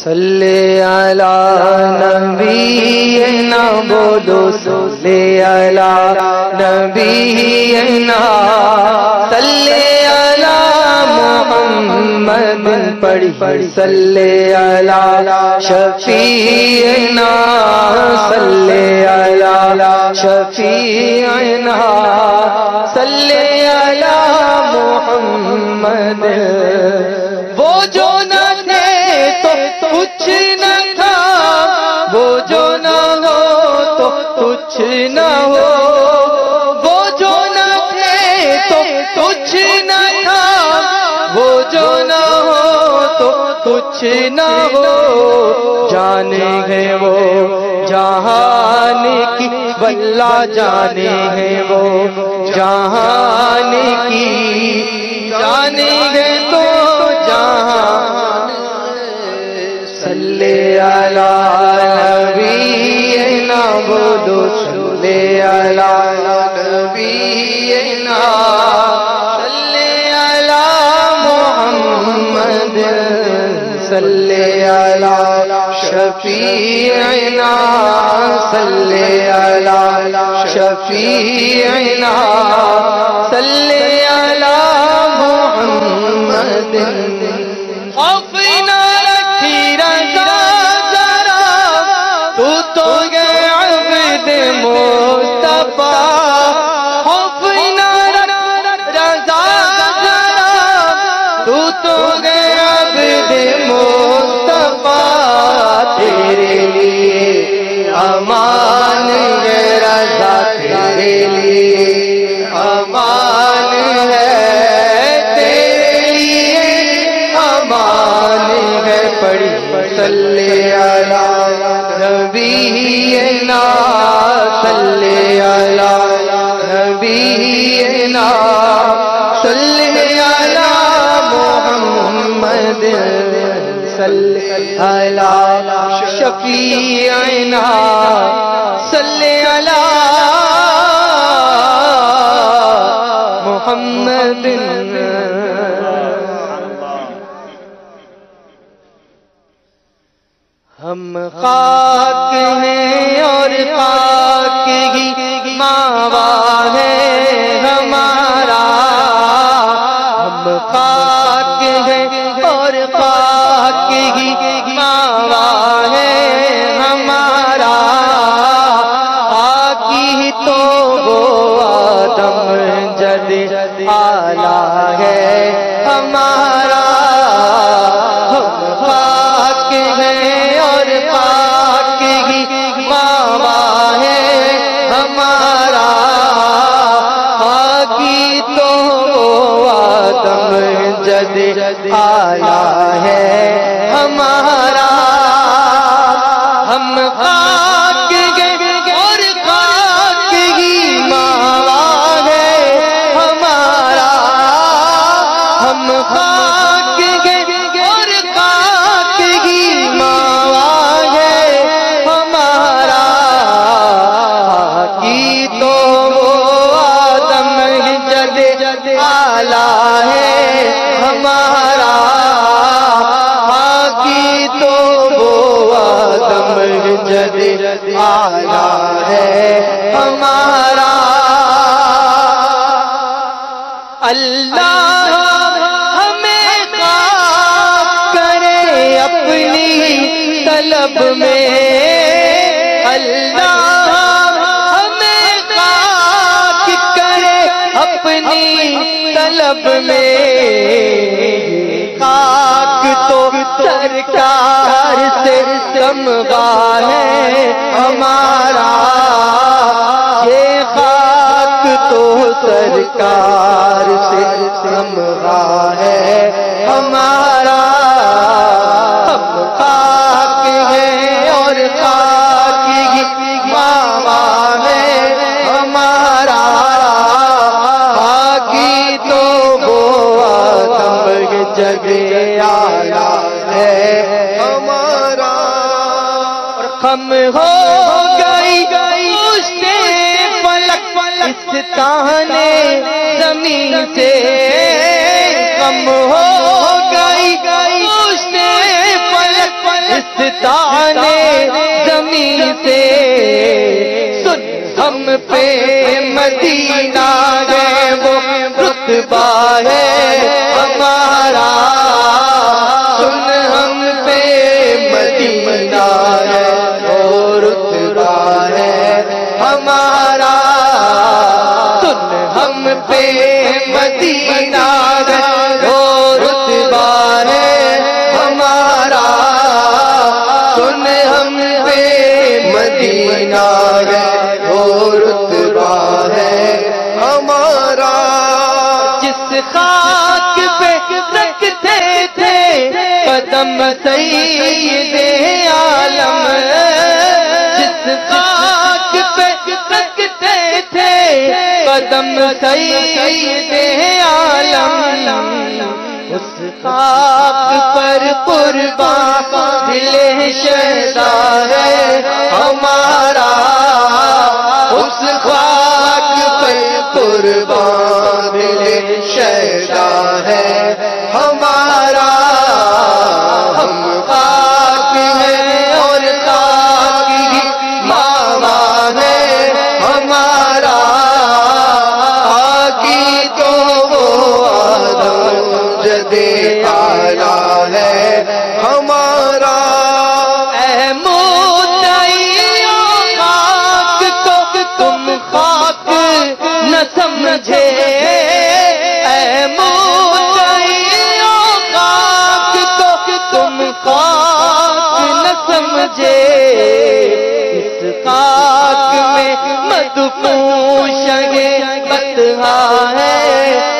صلی علی نبینا بولو صلی علی نبینا صلی علی محمد پڑھی صلی علی شفیعنا صلی علی شفیعنا صلی علی محمد وہ جو نہ تھے تو کچھ نہ تھا وہ جو نہ ہو تو کچھ نہ ہو وہ جو نہ تھے تو کچھ نہ تھا وہ جو نہ ہو تو کچھ نہ ہو جانے ہیں وہ جہان کی واللہ جانے ہیں وہ جہان کی جانے ہیں تو جہان صلی علی نبینا بولو صلی علی نبینا صلی علی محمد صلی علی شفیعنا صلی علی شفیعنا صلی علی محمد خوف نہ رکھی رضا ذرا تو گئے عبد مصطفیٰ خوف نہ رضا ذرا تو گئے عبد مصطفیٰ تیرے لیے امان ہے رضا تیرے لیے امان ہے پڑھی صلی علی نبینا صلی علی نبینا صلی علی محمد صلی علی شفیعنا صلی علی محمد ہم خاک ہیں اور خاک ہی ماوا ہے ہمارا ہم خاک ہیں اور خاک ہی ماوا ہے ہمارا خاک ہی تو وہ آدم جد آلہ ہے ہمارا ہم خاک ہیں اور پاک ہی ماوا ہے ہمارا باقی تو آدم جد آیا ہے ہمارا ہم خاک ہیں اور خاک ہی ماوا ہے ہمارا ہم خاک ہیں اور خاک ہی ماوا ہے ہمارا کی تو وہ آدم جد آلہ ہے ہمارا کی تو وہ آدم جد آلہ ہے ہمارا اللہ اپنی طلب میں اللہ ہمیں خاک کرے اپنی طلب میں خاک تو سرکار سے کمگا ہے ہمارا یہ خاک تو سرکار سے کمگا ہے ہمارا خاک ہے اور خاک ہی ماوا ہے ہمارا باقی تو وہ آدم جگ آیا ہے ہمارا اور خم ہو گئی اس سے فلک اس تانے زمین سے خم ہو گئی اس سے پہ مدینہ ہے وہ رتبہ ہے ہمارا، سن ہم پہ مدینہ ہے وہ رتبہ ہے ہمارا، سن ہم پہ مدینہ ہے وہ رتبہ ہے ہمارا، سن ہم پہ مدینہ ہے وہ رتبہ ہے ہمارا۔ جس خاک پہ رکھتے تھے قدم سید عالم، جس خاک پہ رکھتے تھے قدم سید عالم، اس خاک پر قربان دل شہدا ہے ہمارا، اس خاک پر قربان دل شہدا ہے ہمارا۔ ہم خاک ہیں اور خاک ہی ماوا ہے ہمارا، خاکی تو وہ آدم جدے آلہ ہے ہمارا۔ اے مدعیوں خاک کو تم خاک نہ سمجھے، اے مدعیوں خاک کو تم خاک نہ سمجھے، اس خاک میں مدفون شگے بطحا ہے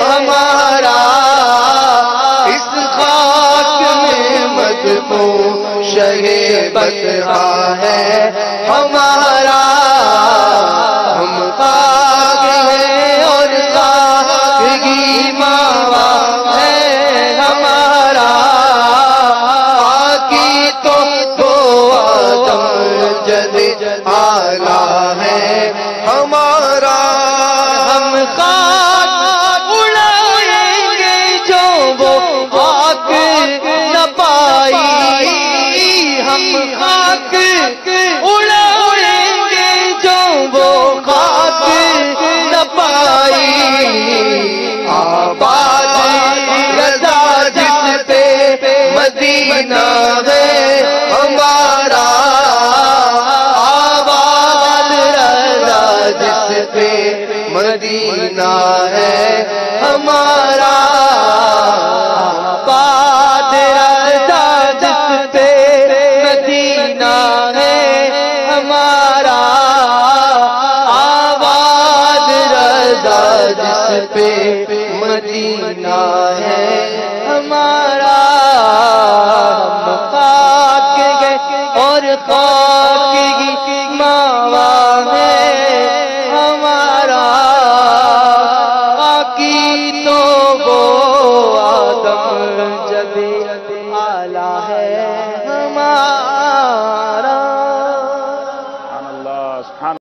ہمارا، اس خاک میں مدفون شگے بطحا ہے ہمارا۔ ہم خاک ہیں اور خاک کی ماوا ہے ہمارا، خاکی تو وہ آدم جد آلہ ہے ہمارا۔ ہم خاک اڑائیں گے جو وہ خاک نہ پائی، ہم خاک اڑائیں گے جو وہ خاک نہ پائی، آباد رضا جس پہ مدینہ ہے ہمارا، آباد رضا جس پہ مدینہ ہے ہمارا، آباد رضا جس پہ مدینہ ہے ہمارا، آباد رضا جس پہ مدینہ ہے ہمارا۔ ہم خاک گئے اور خاک کی ماوا ہے